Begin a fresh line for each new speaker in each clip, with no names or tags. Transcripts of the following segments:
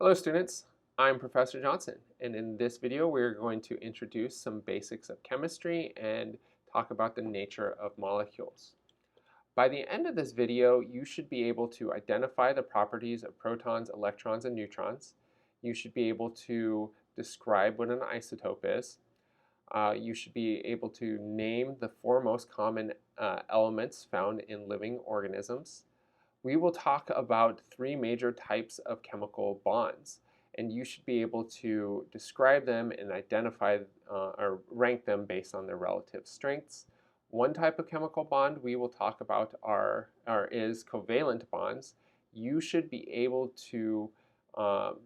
Hello students, I'm Professor Johnson, and in this video we're going to introduce some basics of chemistry and talk about the nature of molecules. By the end of this video, you should be able to identify the properties of protons, electrons, and neutrons. You should be able to describe what an isotope is. You should be able to name the four most common elements found in living organisms. We will talk about three major types of chemical bonds, and you should be able to describe them and identify or rank them based on their relative strengths. One type of chemical bond we will talk about is covalent bonds. You should be able to um,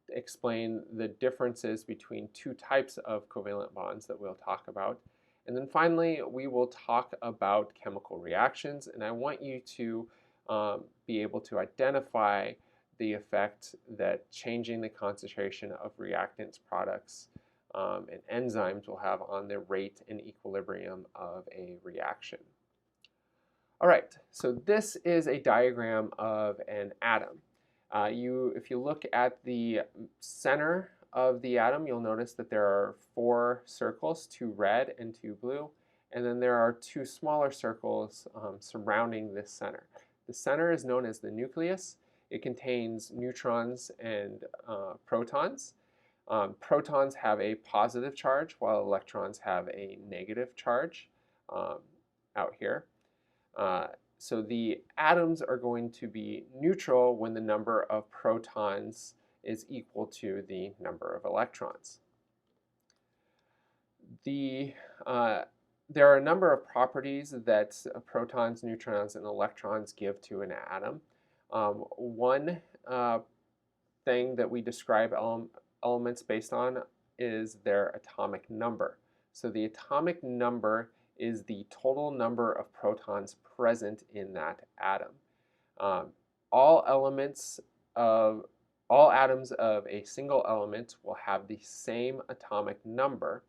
explain the differences between two types of covalent bonds that we'll talk about. And then finally, we will talk about chemical reactions, and I want you to be able to identify the effect that changing the concentration of reactants, products, and enzymes will have on the rate and equilibrium of a reaction. All right, so this is a diagram of an atom. If you look at the center of the atom, you'll notice that there are four circles, two red and two blue, and then there are two smaller circles surrounding this center. The center is known as the nucleus. It contains neutrons and protons. Protons have a positive charge, while electrons have a negative charge out here. So the atoms are going to be neutral when the number of protons is equal to the number of electrons. There are a number of properties that protons, neutrons, and electrons give to an atom. One thing that we describe elements based on is their atomic number. So the atomic number is the total number of protons present in that atom. All atoms of a single element will have the same atomic number.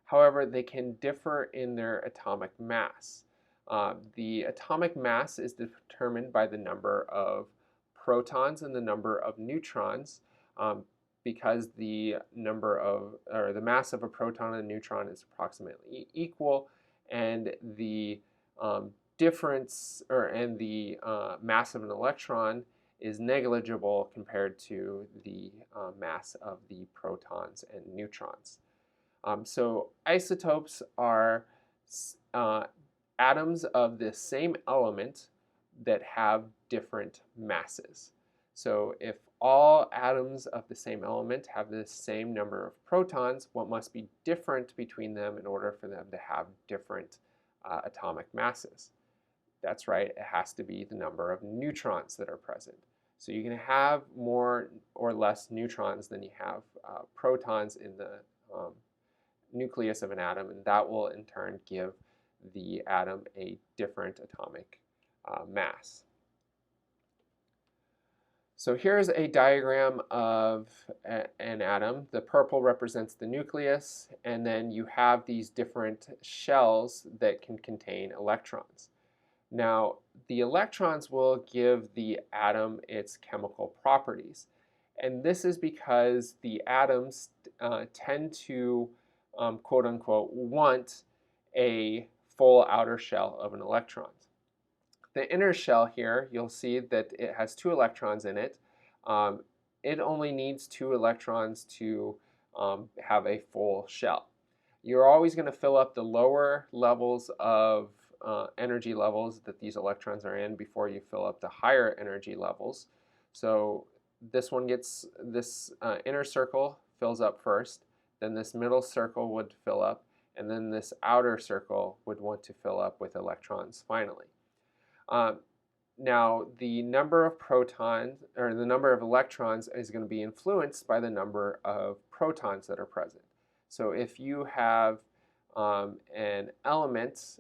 However, they can differ in their atomic mass. The atomic mass is determined by the number of protons and the number of neutrons, because the mass of a proton and a neutron is approximately equal, and the mass of an electron is negligible compared to the mass of the protons and neutrons. So isotopes are atoms of the same element that have different masses. So if all atoms of the same element have the same number of protons, what must be different between them in order for them to have different atomic masses? That's right, it has to be the number of neutrons that are present. So you can have more or less neutrons than you have protons in the nucleus of an atom, and that will in turn give the atom a different atomic mass. So here's a diagram of an atom. The purple represents the nucleus, and then you have these different shells that can contain electrons. Now, the electrons will give the atom its chemical properties, and this is because the atoms tend to quote unquote want a full outer shell of an electron. The inner shell here, you'll see that it has two electrons in it. It only needs two electrons to have a full shell. You're always going to fill up the lower levels of energy levels that these electrons are in before you fill up the higher energy levels. So this inner circle fills up first, then this middle circle would fill up, and then this outer circle would want to fill up with electrons finally. Now, the number of protons, or the number of electrons, is going to be influenced by the number of protons that are present. So if you have an element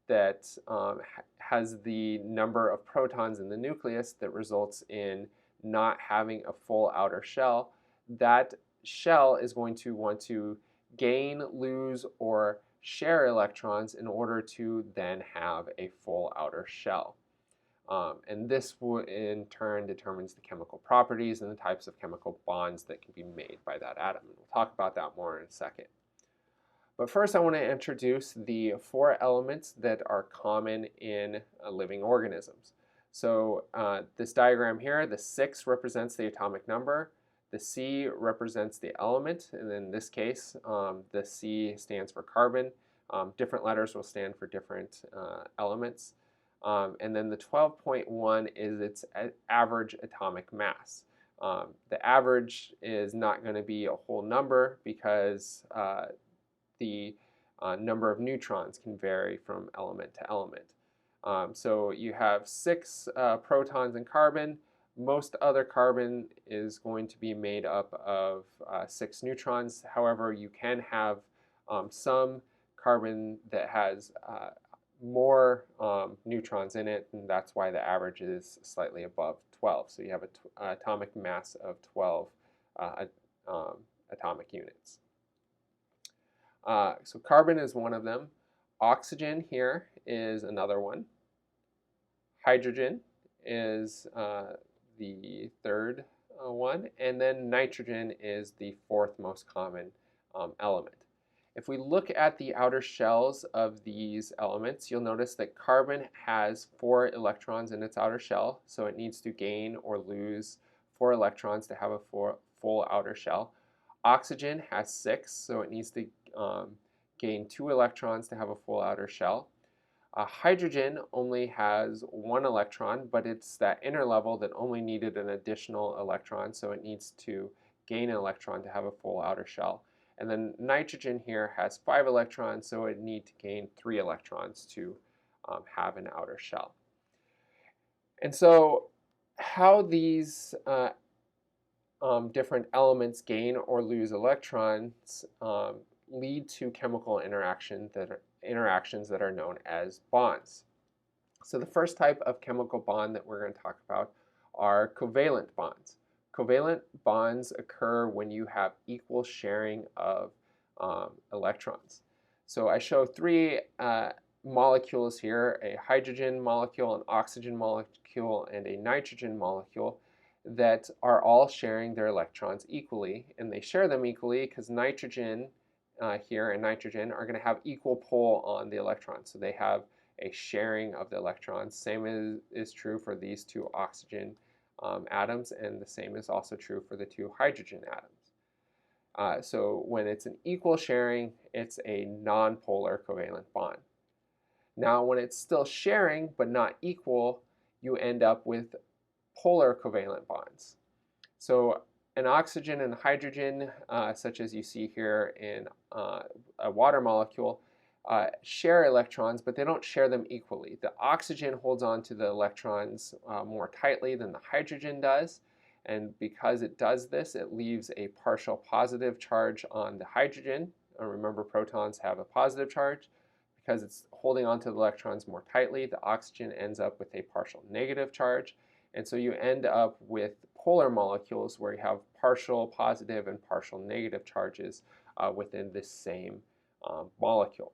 that has the number of protons in the nucleus that results in not having a full outer shell, that shell is going to want to gain, lose, or share electrons in order to then have a full outer shell. And this in turn determines the chemical properties and the types of chemical bonds that can be made by that atom. And we'll talk about that more in a second. But first I want to introduce the 4 elements that are common in living organisms. So this diagram here, the 6 represents the atomic number, the C represents the element, and in this case the C stands for carbon. Different letters will stand for different elements. And then the 12.1 is its average atomic mass. The average is not going to be a whole number because the number of neutrons can vary from element to element. So you have 6 protons in carbon. Most other carbon is going to be made up of 6 neutrons. However, you can have some carbon that has more neutrons in it, and that's why the average is slightly above 12. So you have an atomic mass of 12 atomic units. So carbon is one of them. Oxygen here is another one. Hydrogen is the third one. And then nitrogen is the 4th most common element. If we look at the outer shells of these elements, you'll notice that carbon has 4 electrons in its outer shell, so it needs to gain or lose 4 electrons to have a full outer shell. Oxygen has 6, so it needs to gain 2 electrons to have a full outer shell. Hydrogen only has 1 electron, but it's that inner level that only needed an additional electron, so it needs to gain an electron to have a full outer shell. And then nitrogen here has 5 electrons, so it needs to gain 3 electrons to have an outer shell. And so how these different elements gain or lose electrons lead to chemical interactions that are known as bonds. So the first type of chemical bond that we're going to talk about are covalent bonds. Covalent bonds occur when you have equal sharing of electrons. So I show 3 molecules here, a hydrogen molecule, an oxygen molecule, and a nitrogen molecule that are all sharing their electrons equally. And they share them equally because nitrogen here and nitrogen are going to have equal pull on the electrons. So they have a sharing of the electrons. Same is true for these 2 oxygen atoms, and the same is also true for the 2 hydrogen atoms. So when it's an equal sharing, it's a nonpolar covalent bond. Now when it's still sharing but not equal, you end up with polar covalent bonds. So an oxygen and hydrogen, such as you see here in a water molecule, share electrons, but they don't share them equally. The oxygen holds on to the electrons more tightly than the hydrogen does, and because it does this, it leaves a partial positive charge on the hydrogen. Remember, protons have a positive charge. Because it's holding on to the electrons more tightly, the oxygen ends up with a partial negative charge, and so you end up with polar molecules where you have partial positive and partial negative charges within this same molecule.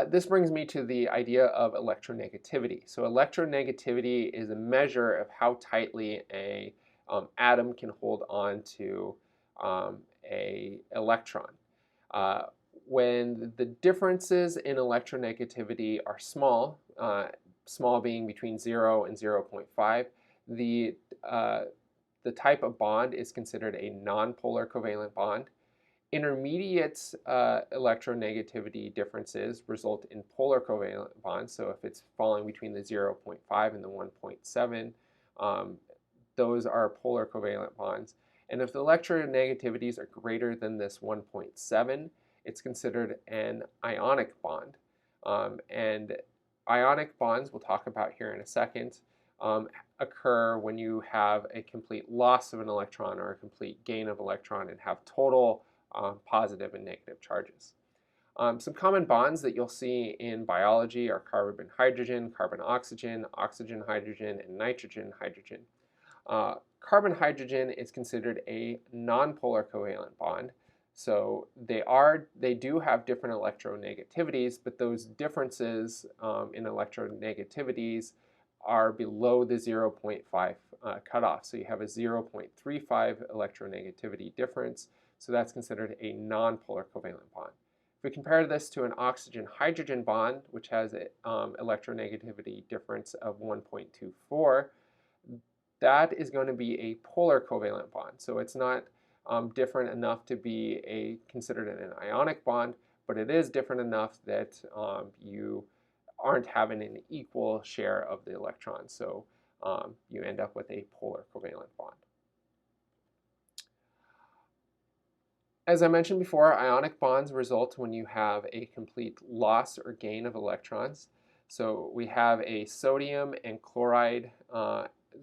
This brings me to the idea of electronegativity. So electronegativity is a measure of how tightly a atom can hold on to an electron. When the differences in electronegativity are small, small being between 0 and 0.5, the type of bond is considered a nonpolar covalent bond. Intermediate electronegativity differences result in polar covalent bonds. So if it's falling between the 0.5 and the 1.7, those are polar covalent bonds. And if the electronegativities are greater than this 1.7, it's considered an ionic bond. And ionic bonds, we'll talk about here in a second, occur when you have a complete loss of an electron or a complete gain of electron and have total positive and negative charges. Some common bonds that you'll see in biology are carbon-hydrogen, carbon-oxygen, oxygen-hydrogen, and nitrogen-hydrogen. Carbon-hydrogen is considered a nonpolar covalent bond. So they do have different electronegativities, but those differences in electronegativities are below the 0.5 cutoff. So you have a 0.35 electronegativity difference. So that's considered a nonpolar covalent bond. If we compare this to an oxygen-hydrogen bond, which has an electronegativity difference of 1.24, that is going to be a polar covalent bond. So it's not different enough to be considered an ionic bond, but it is different enough that you aren't having an equal share of the electrons. So you end up with a polar covalent bond. As I mentioned before, ionic bonds result when you have a complete loss or gain of electrons. So we have a sodium and chloride.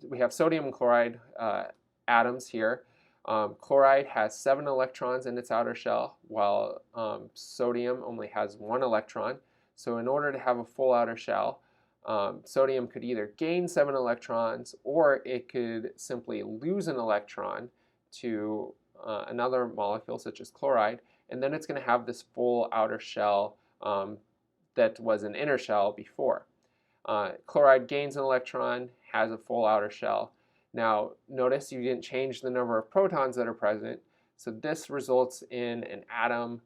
We have sodium and chloride atoms here. Chloride has 7 electrons in its outer shell, while sodium only has 1 electron. So in order to have a full outer shell, sodium could either gain 7 electrons, or it could simply lose an electron to another molecule such as chloride, and then it's going to have this full outer shell that was an inner shell before. Chloride gains an electron, has a full outer shell. Now notice you didn't change the number of protons that are present, so this results in an atom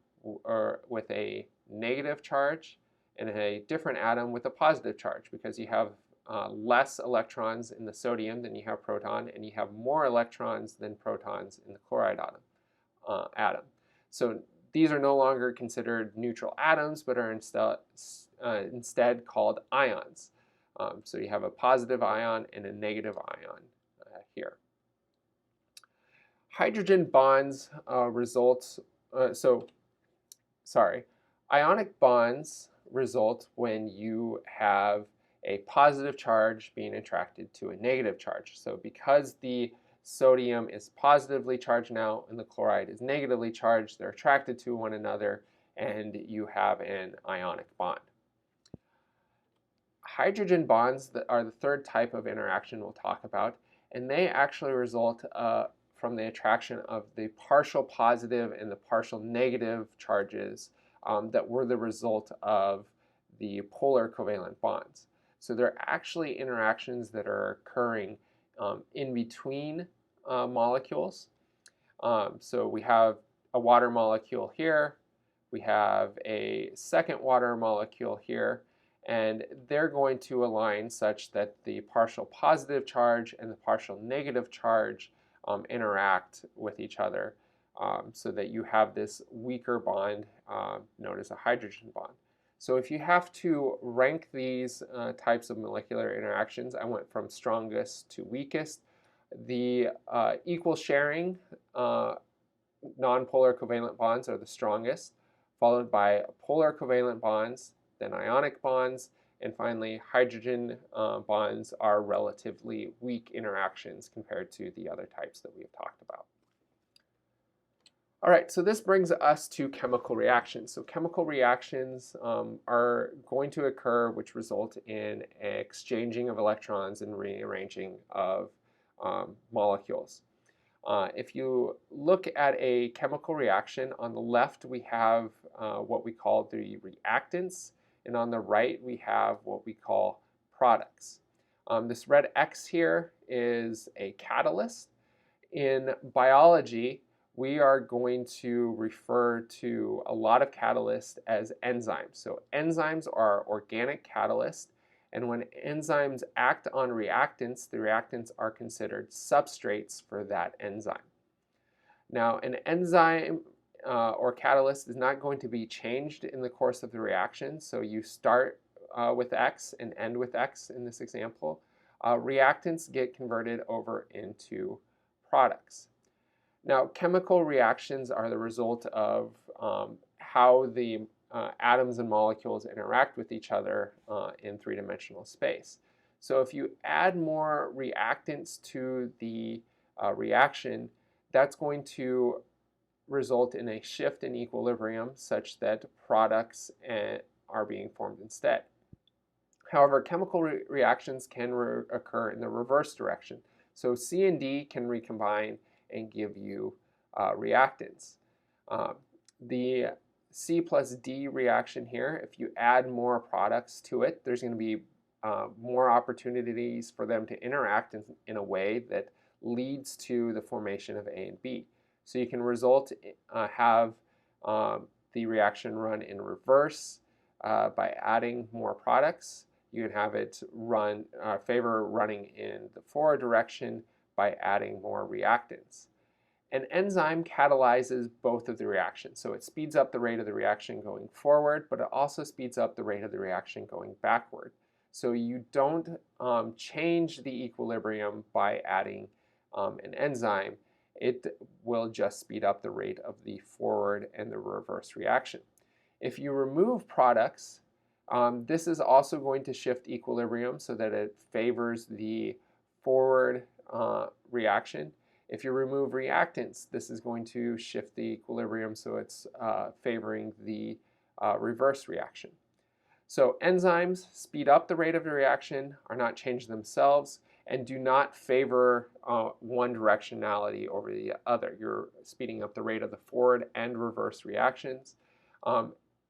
with a negative charge and a different atom with a positive charge, because you have less electrons in the sodium than you have proton, and you have more electrons than protons in the chloride atom. So these are no longer considered neutral atoms, but are instead called ions. So you have a positive ion and a negative ion here. Hydrogen bonds ionic bonds result when you have a positive charge being attracted to a negative charge. So because the sodium is positively charged now and the chloride is negatively charged, they're attracted to one another, and you have an ionic bond. Hydrogen bonds are the third type of interaction we'll talk about, and they actually result from the attraction of the partial positive and the partial negative charges that were the result of the polar covalent bonds. So they're actually interactions that are occurring in between molecules. So we have a water molecule here, we have a second water molecule here, and they're going to align such that the partial positive charge and the partial negative charge interact with each other, so that you have this weaker bond known as a hydrogen bond. So if you have to rank these types of molecular interactions, I went from strongest to weakest. The equal sharing nonpolar covalent bonds are the strongest, followed by polar covalent bonds, then ionic bonds, and finally hydrogen bonds are relatively weak interactions compared to the other types that we've talked about. All right, so this brings us to chemical reactions. So chemical reactions are going to occur which result in exchanging of electrons and rearranging of molecules. If you look at a chemical reaction, on the left we have what we call the reactants, and on the right we have what we call products. This red X here is a catalyst. In biology, we are going to refer to a lot of catalysts as enzymes. So enzymes are organic catalysts, and when enzymes act on reactants, the reactants are considered substrates for that enzyme. Now, an enzyme or catalyst is not going to be changed in the course of the reaction, so you start with X and end with X in this example. Reactants get converted over into products. Now, chemical reactions are the result of how the atoms and molecules interact with each other in three-dimensional space. So if you add more reactants to the reaction, that's going to result in a shift in equilibrium such that products are being formed instead. However, chemical reactions can occur in the reverse direction. So C and D can recombine and give you reactants. The C plus D reaction here, if you add more products to it, there's going to be more opportunities for them to interact in a way that leads to the formation of A and B. So you can have the reaction run in reverse by adding more products. You can have it favor running in the forward direction by adding more reactants. An enzyme catalyzes both of the reactions. So it speeds up the rate of the reaction going forward, but it also speeds up the rate of the reaction going backward. So you don't change the equilibrium by adding an enzyme. It will just speed up the rate of the forward and the reverse reaction. If you remove products, this is also going to shift equilibrium so that it favors the forward reaction. If you remove reactants, this is going to shift the equilibrium so it's favoring the reverse reaction. So enzymes speed up the rate of the reaction, are not changed themselves, and do not favor one directionality over the other. You're speeding up the rate of the forward and reverse reactions.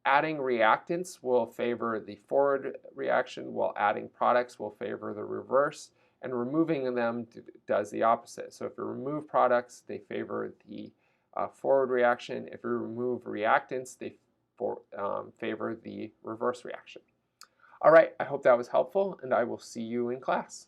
Adding reactants will favor the forward reaction, while adding products will favor the reverse, and removing them does the opposite. So if you remove products, they favor the forward reaction. If you remove reactants, they favor the reverse reaction. All right, I hope that was helpful, and I will see you in class.